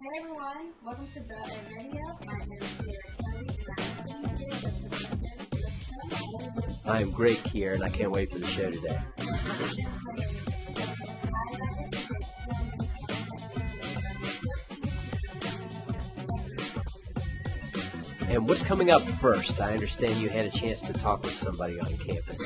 Hey everyone, welcome to BelleAire Radio. My name is Kelly and I'm here with the I am great, Kier, and I can't wait for the show today. And what's coming up first? I understand you had a chance to talk with somebody on campus.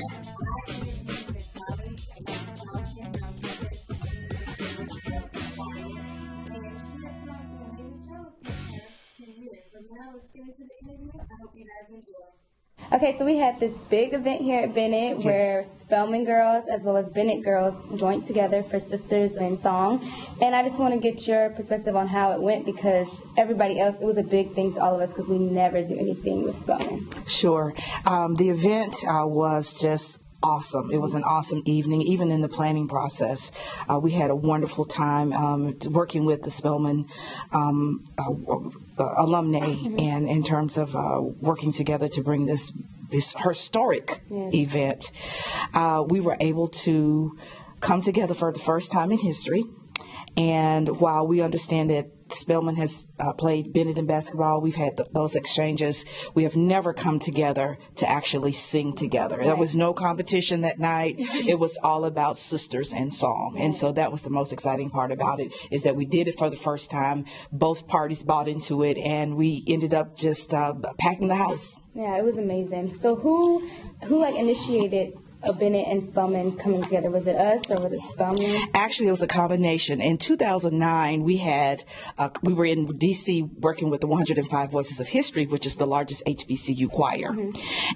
Okay, so we had this big event here at Bennett where Spelman girls as well as Bennett girls joined together for Sisters in Song. And I just want to get your perspective on how it went because everybody else, it was a big thing to all of us because we never do anything with Spelman. Sure. The event was just awesome. It was an awesome evening, even in the planning process. We had a wonderful time working with the Spelman alumni and in terms of working together to bring this historic event. We were able to come together for the first time in history. And while we understand that Spelman has played Bennett in basketball, we've had those exchanges. We have never come together to actually sing together. There was no competition that night. It was all about sisters and song. And so that was the most exciting part about it, is that we did it for the first time. Both parties bought into it, and we ended up just packing the house. Yeah, it was amazing. So who initiated Bennett and Spelman coming together? Was it us or was it Spelman? Actually, it was a combination. In 2009, we were in D.C. working with the 105 Voices of History, which is the largest HBCU choir.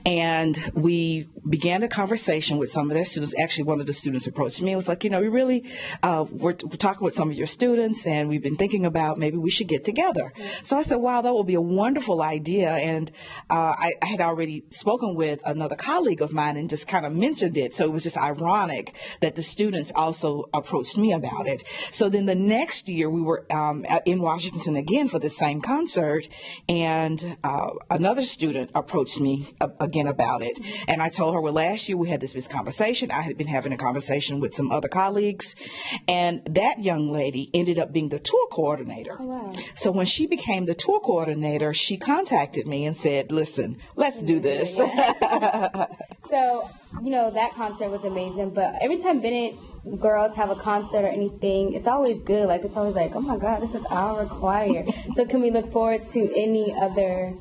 And we began a conversation with some of their students. Actually, one of the students approached me and was like, we really, we're talking with some of your students, and we've been thinking about maybe we should get together. So I said, wow, that would be a wonderful idea. And I had already spoken with another colleague of mine and just kind of mentioned it. So it was just ironic that the students also approached me about it. So then the next year we were in Washington again for the same concert, and another student approached me again about it. And I told her, well, last year we had this conversation. I had been having a conversation with some other colleagues, and that young lady ended up being the tour coordinator. Oh, wow. So when she became the tour coordinator, she contacted me and said, listen, let's do this. So, that concert was amazing, but every time Bennett girls have a concert or anything, it's always good. It's always like, oh my God, this is our choir. So can we look forward to any other,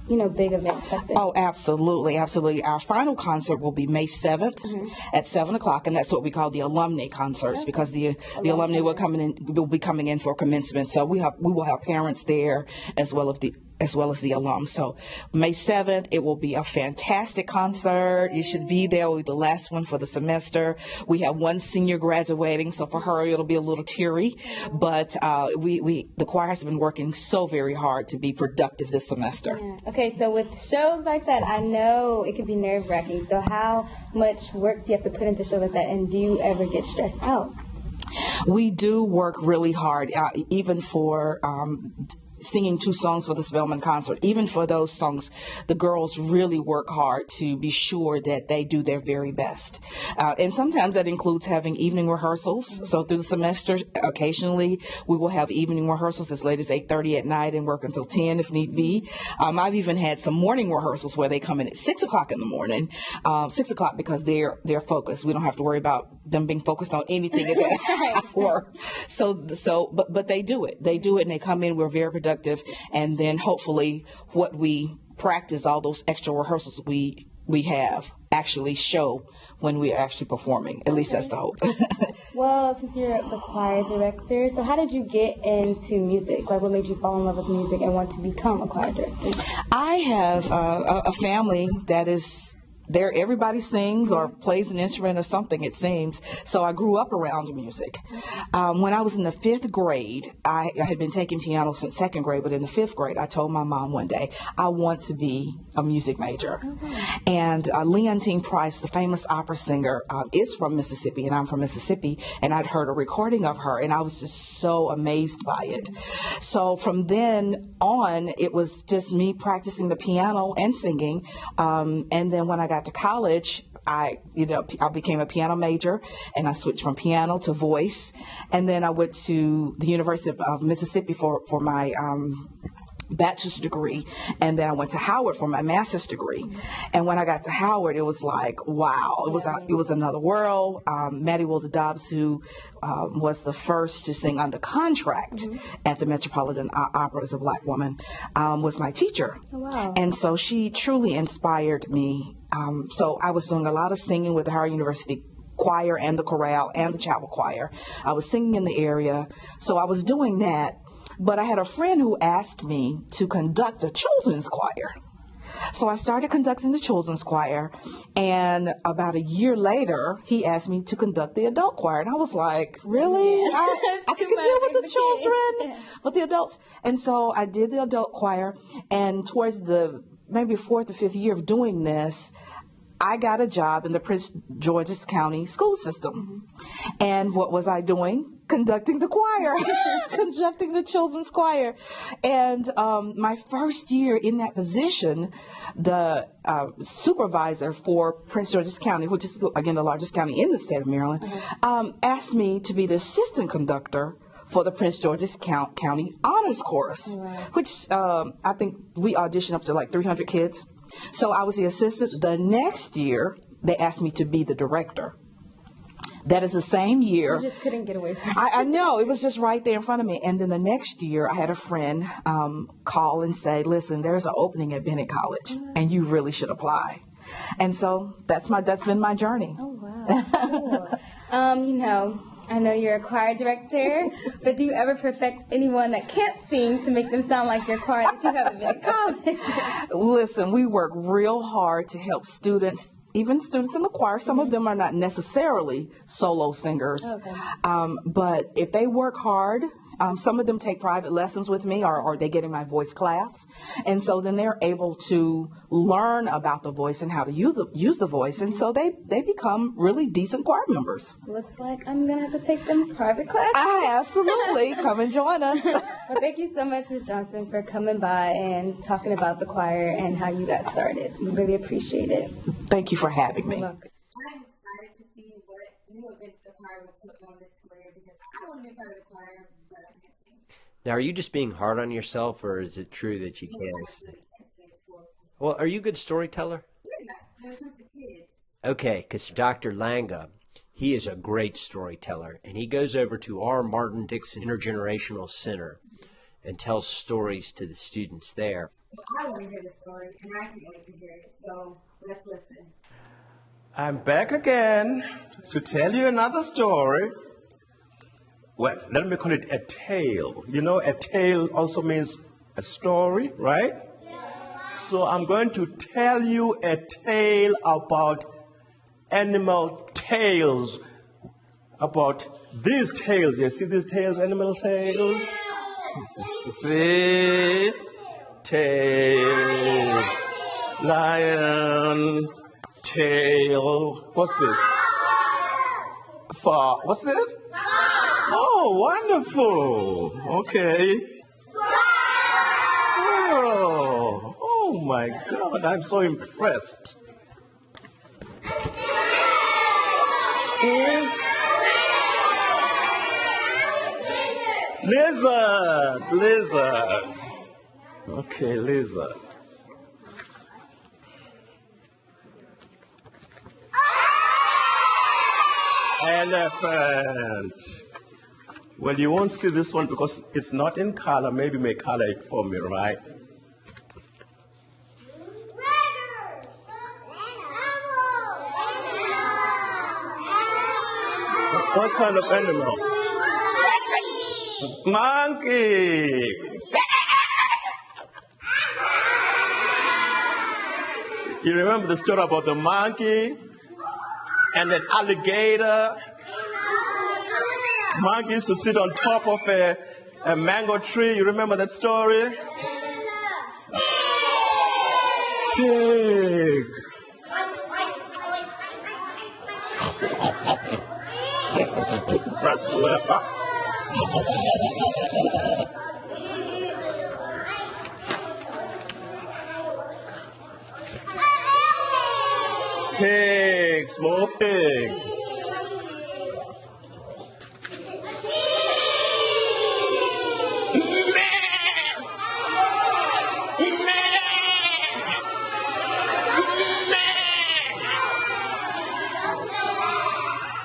big events like this? Oh, absolutely, absolutely. Our final concert will be May 7th at 7 o'clock, and that's what we call the alumni concerts, because the alumni will be coming in for commencement. So we will have parents there as well as the alums. So May 7th, it will be a fantastic concert. You should be there. It'll be the last one for the semester. We have one senior graduating, so for her it'll be a little teary. But the choir has been working so very hard to be productive this semester. Yeah. Okay, so with shows like that, I know it can be nerve-wracking. So how much work do you have to put into shows like that, and do you ever get stressed out? We do work really hard, even for singing 2 songs for the Spelman concert. Even for those songs, the girls really work hard to be sure that they do their very best. And sometimes that includes having evening rehearsals. So through the semester, occasionally we will have evening rehearsals as late as 8:30 at night and work until 10 if need be. I've even had some morning rehearsals where they come in at 6 o'clock in the morning. 6 o'clock because they're focused. We don't have to worry about them being focused on anything at that hour. But they do it. They do it, and they come in. We're very productive. And then hopefully what we practice, all those extra rehearsals we have, actually show when we are actually performing. At least that's the hope. Well, since you're the choir director, so how did you get into music? What made you fall in love with music and want to become a choir director? I have a family that is there. Everybody sings or plays an instrument or something, it seems. So I grew up around music. When I was in the 5th grade, I had been taking piano since 2nd grade, but in the 5th grade, I told my mom one day, I want to be a music major. And Leontine Price, the famous opera singer, is from Mississippi, and I'm from Mississippi, and I'd heard a recording of her, and I was just so amazed by it. So from then on, it was just me practicing the piano and singing. And then when I got to college, I became a piano major, and I switched from piano to voice. And then I went to the University of Mississippi for my bachelor's degree, and then I went to Howard for my master's degree. And when I got to Howard, it was like, wow, it was another world. Maddie Wilder Dobbs, who was the first to sing under contract at the Metropolitan Opera as a Black woman, was my teacher. Oh, wow. And so she truly inspired me. So I was doing a lot of singing with the Howard University choir and the chorale and the chapel choir. I was singing in the area, so I was doing that. But I had a friend who asked me to conduct a children's choir. So I started conducting the children's choir, and about a year later, he asked me to conduct the adult choir. And I was like, really? I can deal with the children, but the adults. And so I did the adult choir, and towards the maybe 4th or 5th year of doing this, I got a job in the Prince George's County school system. And what was I doing? Conducting the choir, conducting the children's choir. And my first year in that position, the supervisor for Prince George's County, which is, again, the largest county in the state of Maryland, asked me to be the assistant conductor for the Prince George's County Honors Chorus, which I think we auditioned up to like 300 kids. So I was the assistant. The next year, they asked me to be the director. That is the same year. You just couldn't get away from it. I know. It was just right there in front of me. And then the next year, I had a friend call and say, listen, there's an opening at Bennett College, and you really should apply. And so that's been my journey. Oh, wow. Cool. I know you're a choir director, but do you ever perfect anyone that can't sing to make them sound like your choir that you have at Bennett College? Listen, we work real hard to help students, even students in the choir. Some of them are not necessarily solo singers, but if they work hard, some of them take private lessons with me, or they get in my voice class, and so then they're able to learn about the voice and how to use the voice, and so they become really decent choir members. Looks like I'm gonna have to take them private class. Absolutely, come and join us. Well, thank you so much, Ms. Johnson, for coming by and talking about the choir and how you got started. We really appreciate it. Thank you for having me. I'm excited to see what new events the choir will put on this career, because I want to be part of the choir. Now, are you just being hard on yourself, or is it true that you can? Well, are you a good storyteller? Yeah, Okay, because Dr. Langa, he is a great storyteller, and he goes over to our Martin Dixon Intergenerational Center and tells stories to the students there. Well, I want to hear the story, and I can't wait to hear it, so let's listen. I'm back again to tell you another story. Well, let me call it a tale. You know, a tale also means a story, right? So I'm going to tell you a tale about animal tales. About these tales. You see these tales, animal tales? See? Tail. Lion. Tail. What's this? What's this? Oh, wonderful. Okay. Squirrel. Oh, my God. I'm so impressed. Lizard. Okay, lizard. Elephant. Well, you won't see this one because it's not in color. Maybe may color it for me, right? What kind of animal? Monkey. You remember the story about the monkey and an alligator? Monkey used to sit on top of a mango tree. You remember that story? Pig. Pig. pigs, more pigs.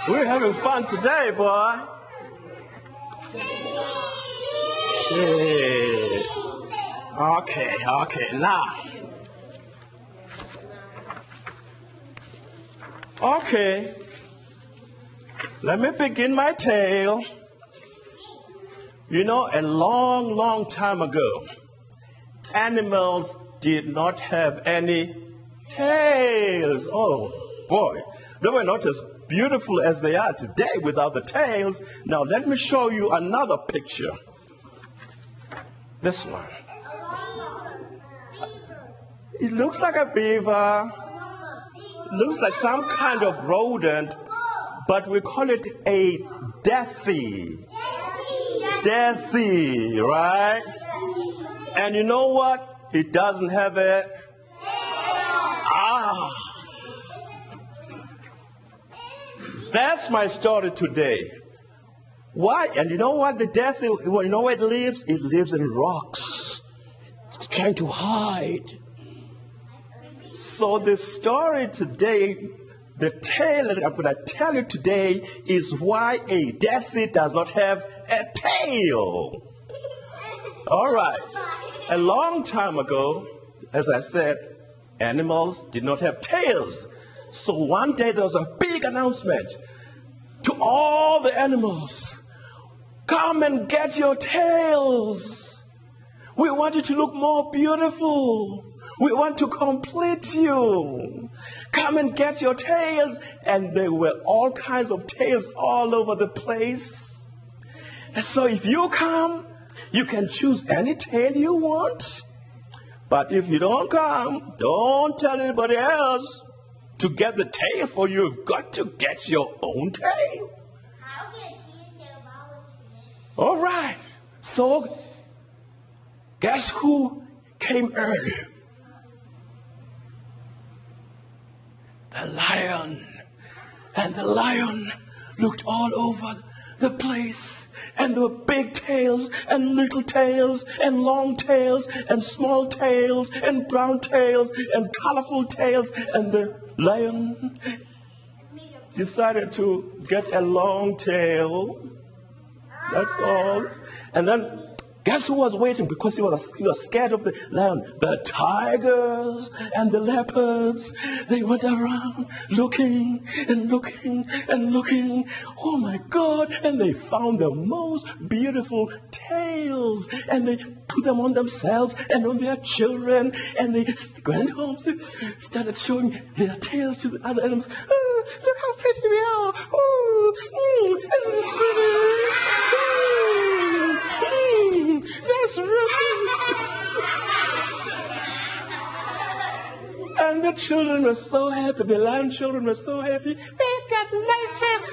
We're having fun today, boy. Yeah. Okay, now. Okay, let me begin my tale. You know, a long, long time ago, animals did not have any tails. Oh, boy, they were not as beautiful as they are today without the tails. Now, let me show you another picture. This one. It looks like a beaver. Looks like some kind of rodent, but we call it a desi. Desi, right? And you know what? It doesn't have a... That's my story today. Why? And you know what? The desi, you know where it lives? It lives in rocks. It's trying to hide. So the story today, the tale that I'm going to tell you today is why a desi does not have a tail. All right. A long time ago, as I said, animals did not have tails. So one day there was a big announcement to all the animals. Come and get your tails. We want you to look more beautiful. We want to complete you. Come and get your tails. And there were all kinds of tails all over the place. And so if you come, you can choose any tail you want. But if you don't come, don't tell anybody else to get the tail for you. You've got to get your own tail. All right. So guess who came early? The lion. And the lion looked all over the place. And there were big tails and little tails and long tails and small tails and brown tails and colorful tails. And the lion decided to get a long tail. That's all. And then guess who was waiting? Because he was scared of the lion. The tigers and the leopards. They went around looking and looking and looking. Oh my God. And they found the most beautiful tails. And they put them on themselves and on their children. And they went home and started showing their tails to the other animals. Oh, look how pretty we are. Oh, isn't this pretty? That's right. And the children were so happy. The lion children were so happy. We've got nice tails.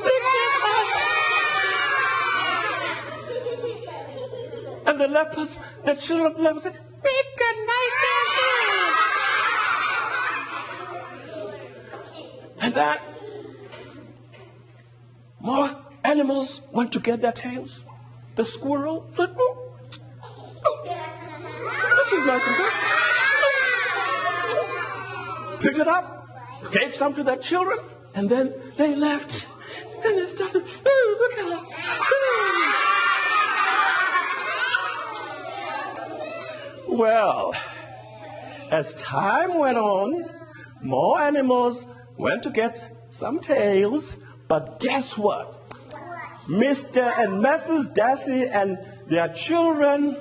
And the leopards, the children of the leopards said, we've got nice tails too. And then more animals went to get their tails. The squirrel said, oh, this is nice and good. Picked it up, gave some to their children, and then they left. And they started, oh, look at us. Well, as time went on, more animals went to get some tails, but guess what? Mr. and Mrs. Desi and their children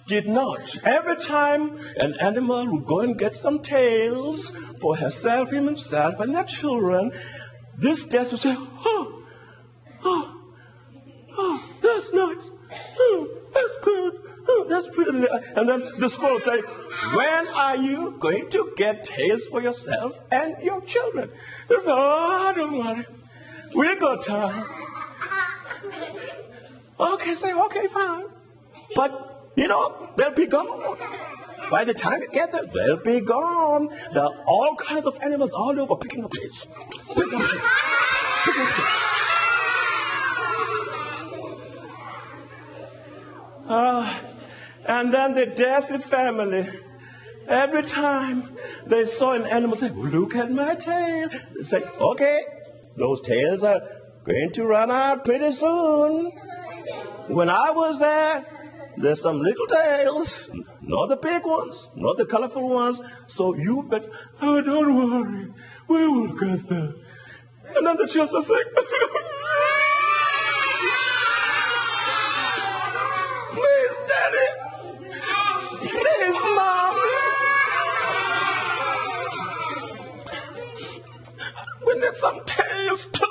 did not. Every time an animal would go and get some tails for herself, himself, and their children, this Desi would say, oh, that's nice. Oh, that's good. Oh, that's pretty. And then the squirrel would say, when are you going to get tails for yourself and your children? They say, oh, don't worry. We got time. Okay, say, okay, fine. But, you know, they'll be gone. By the time you get there, they'll be gone. There are all kinds of animals all over picking up tails. Picking up tails. Picking up tails. And then the Daisy family, every time they saw an animal say, look at my tail, they say, okay, those tails are going to run out pretty soon. When I was there, there's some little tails, not the big ones, not the colorful ones, so you bet, oh, don't worry, we will get there. And then the children say, please, Daddy. Please, Mom. We need some tails, too.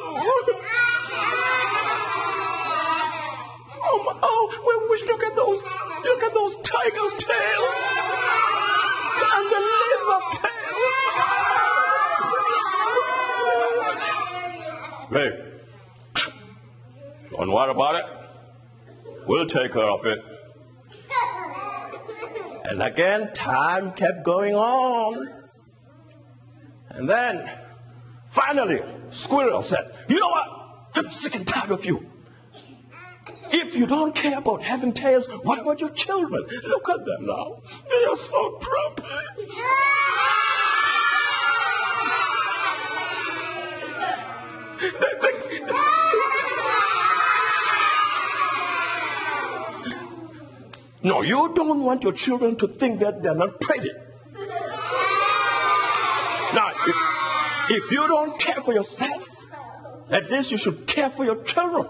Look at those tiger's tails. And the lizard tails. Hey, don't worry about it. We'll take care of it. And again, time kept going on. And then, finally, Squirrel said, you know what? I'm sick and tired of you. If you don't care about having tails, what about your children? Look at them now. They are so grumpy. No, you don't want your children to think that they're not pretty. Now, if you don't care for yourself, at least you should care for your children.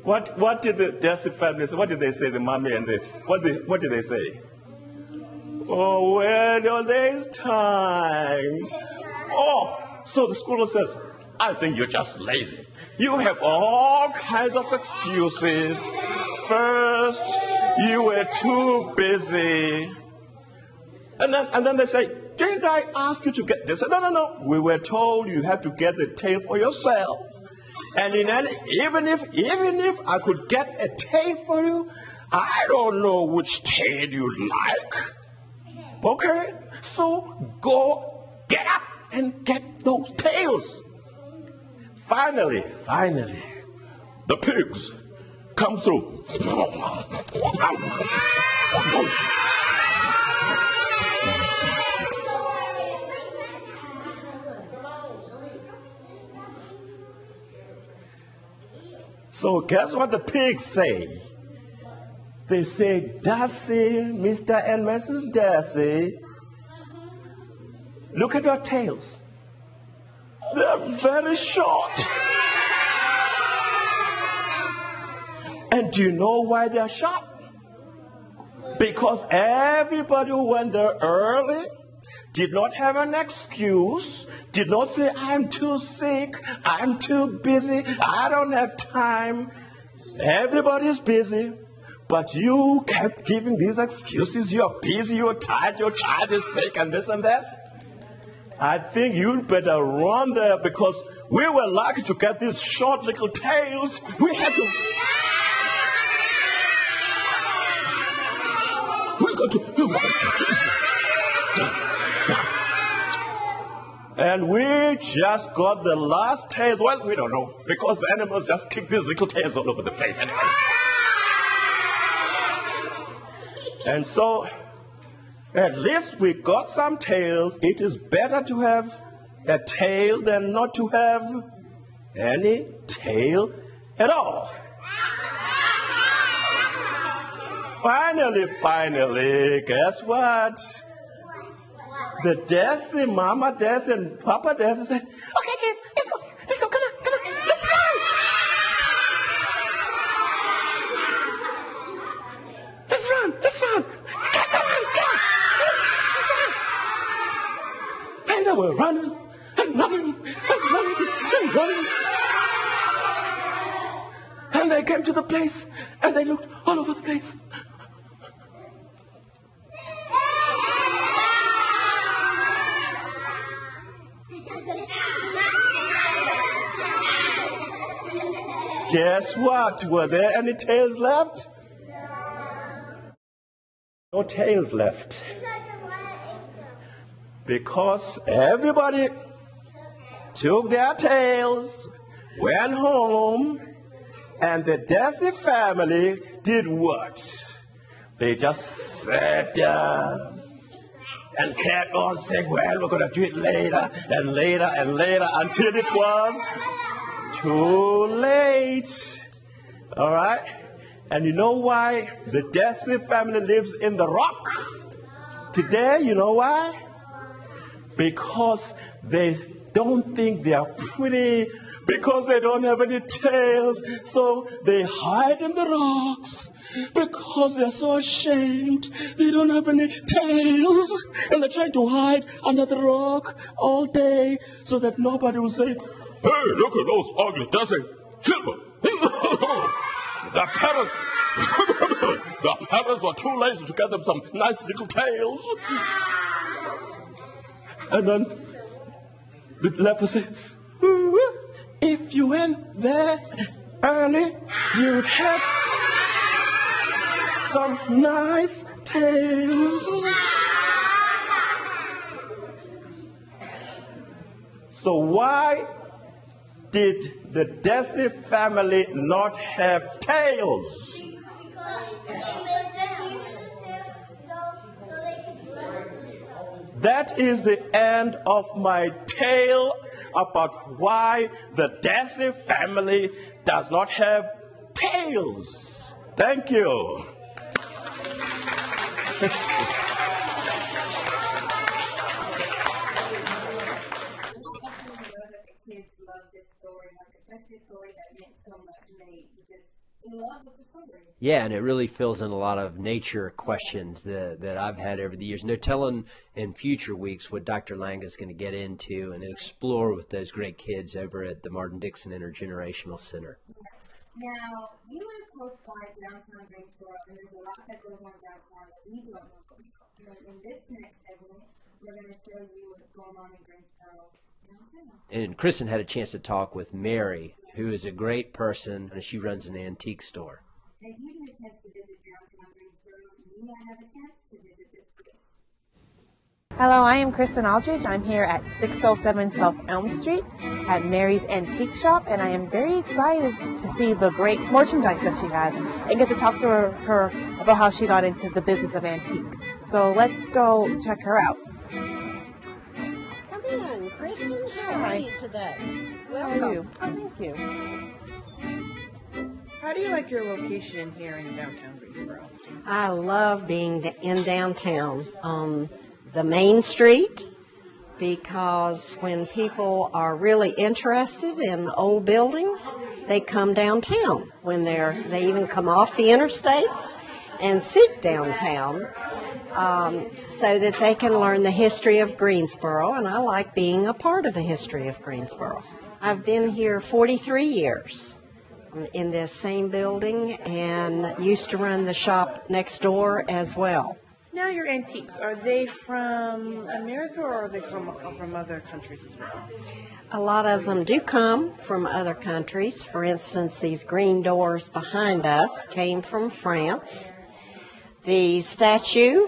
What did the Daisy family say? What did they say, the mommy and what did they say? Oh, well, there's time. Oh, so the squirrel says, I think you're just lazy. You have all kinds of excuses. First, you were too busy. And then they say, didn't I ask you to get this? No. We were told you have to get the tail for yourself. And even if I could get a tail for you, I don't know which tail you like. Okay? So go get up and get those tails. Finally, the pigs come through. So guess what the pigs say? They say, Darcy, Mr. and Mrs. Darcy, look at your tails. They're very short. And do you know why they're short? Because everybody who went there early did not have an excuse, did not say, I'm too sick, I'm too busy, I don't have time. Everybody's busy, but you kept giving these excuses. You're busy, you're tired, your child is sick, and this and that. I think you'd better run there because we were lucky to get these short little tails. We got to. And we just got the last tails. Well, we don't know because the animals just kick these little tails all over the place anyway. And so, at least we got some tails. It is better to have a tail than not to have any tail at all. Finally, guess what? The Daisy, Mama Daisy, and Papa Daisy said, okay, kids, let's go, come on, let's run! Let's run! Come on, let's run! And they were running, and running. And they came to the place, and they looked all over the place. Guess what? Were there any tails left? No tails left. Because everybody took their tails, went home, and the Desi family did what? They just sat down and kept on saying, well, we're going to do it later and later and later until it was too late. All right? And you know why the Desi family lives in the rock today? You know why? Because they don't think they are pretty, because they don't have any tails, so they hide in the rocks because they're so ashamed they don't have any tails, and they're trying to hide under the rock all day so that nobody will say, hey, look at those ugly Desi children. The parents, the parents were too lazy to get them some nice little tails. And then the leper says, if you went there early, you'd have some nice tails. So why did the Desi family not have tails? That is the end of my tale about why the Desi family does not have tails. Thank you. Yeah, and it really fills in a lot of nature questions that I've had over the years. No telling in future weeks what Dr. Lang is going to get into and explore with those great kids over at the Martin Dixon Intergenerational Center. Now, you live close by to downtown Greensboro, and there's a lot that goes on downtown that we don't know. In this next segment, we're going to show you what's going on in Greensboro downtown. And Kristen had a chance to talk with Mary, who is a great person, and she runs an antique store. And if you didn't have a chance to visit downtown Greensboro, you might have a chance to visit this place. Hello, I am Kristen Aldridge. I'm here at 607 South Elm Street at Mary's Antique Shop, and I am very excited to see the great merchandise that she has and get to talk to her about how she got into the business of antique. So let's go check her out. Come in, Kristen. How are you today? How are you? Oh, thank you. How do you like your location here in downtown Greensboro? I love being in downtown on the main street, because when people are really interested in old buildings, they come downtown. When they even come off the interstates and sit downtown so that they can learn the history of Greensboro, and I like being a part of the history of Greensboro. I've been here 43 years in this same building and used to run the shop next door as well. Now your antiques, are they from America or are they from other countries as well? A lot of them do come from other countries. For instance, these green doors behind us came from France. The statue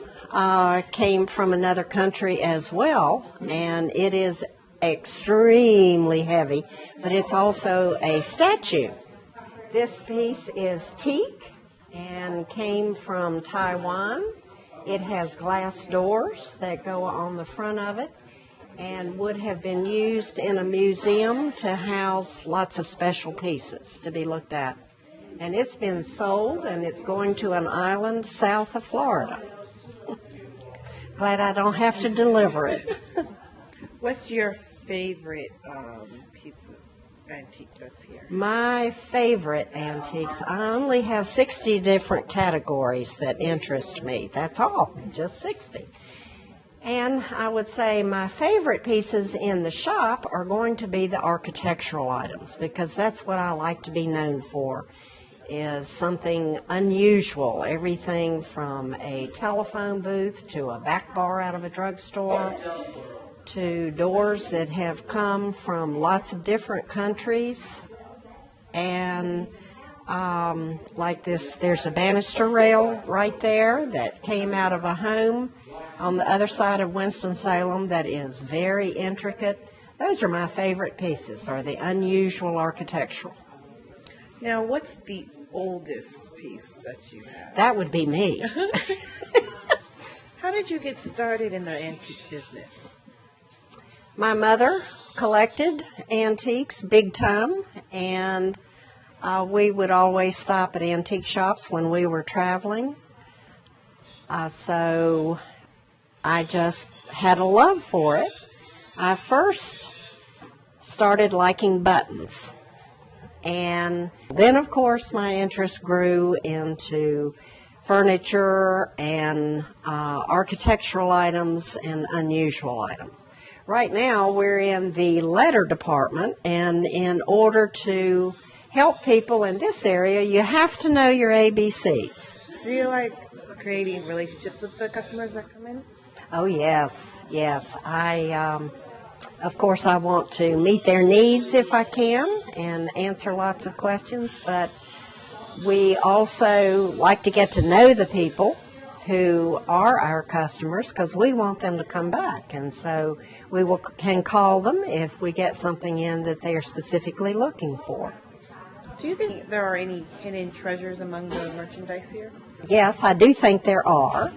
came from another country as well, and it is extremely heavy, but it's also a statue. This piece is teak and came from Taiwan. It has glass doors that go on the front of it and would have been used in a museum to house lots of special pieces to be looked at. And it's been sold, and it's going to an island south of Florida. Glad I don't have to deliver it. What's your favorite piece of antique that's here? My favorite antiques, I only have 60 different categories that interest me. That's all, just 60. And I would say my favorite pieces in the shop are going to be the architectural items, because that's what I like to be known for, is something unusual. Everything from a telephone booth to a back bar out of a drugstore to doors that have come from lots of different countries, and like this. There's a banister rail right there that came out of a home on the other side of Winston-Salem that is very intricate. Those are my favorite pieces, are the unusual architectural. Now, what's the oldest piece that you have? That would be me. How did you get started in the antique business? My mother collected antiques big time, and we would always stop at antique shops when we were traveling. So I just had a love for it. I first started liking buttons, and then of course my interest grew into furniture and architectural items and unusual items. Right now we're in the letter department, and in order to help people in this area, you have to know your ABCs. Do you like creating relationships with the customers that come in? Oh, yes, yes. Of course, I want to meet their needs if I can and answer lots of questions, but we also like to get to know the people who are our customers because we want them to come back, and so we can call them if we get something in that they are specifically looking for. Do you think there are any hidden treasures among the merchandise here? Yes, I do think there are.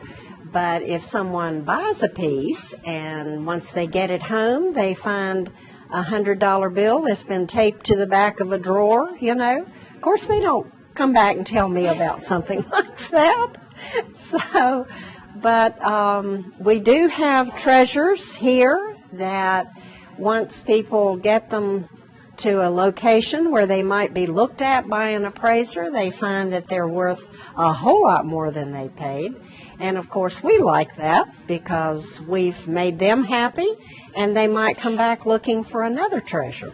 But if someone buys a piece and once they get it home, they find a $100 bill that's been taped to the back of a drawer, of course they don't come back and tell me about something like that. So, but we do have treasures here that once people get them to a location where they might be looked at by an appraiser, they find that they're worth a whole lot more than they paid. And of course we like that because we've made them happy, and they might come back looking for another treasure.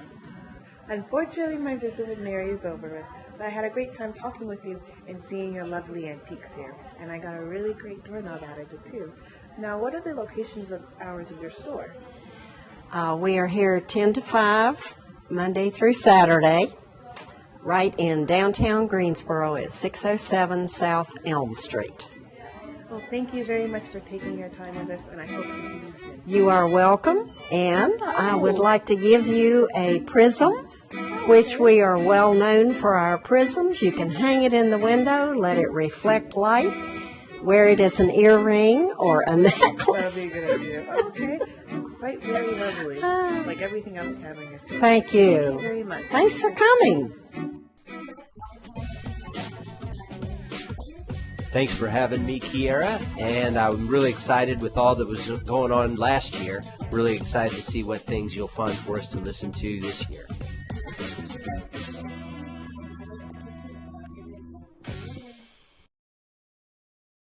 Unfortunately, my visit with Mary is over, but I had a great time talking with you and seeing your lovely antiques here, and I got a really great doorknob out of it too. Now, what are the hours of your store? We are here 10 to 5, Monday through Saturday, right in downtown Greensboro at 607 South Elm Street. Well, thank you very much for taking your time with us, and I hope to see you soon. You are welcome, and I would like to give you a prism, which we are well known for our prisms. You can hang it in the window, let it reflect light, wear it as an earring or a necklace. That would be a good idea. Okay. Quite very lovely, like everything else you have in your store. Thank you. Thank you very much. Thanks for coming. Thanks for having me, Kiera, and I'm really excited with all that was going on last year. Really excited to see what things you'll find for us to listen to this year.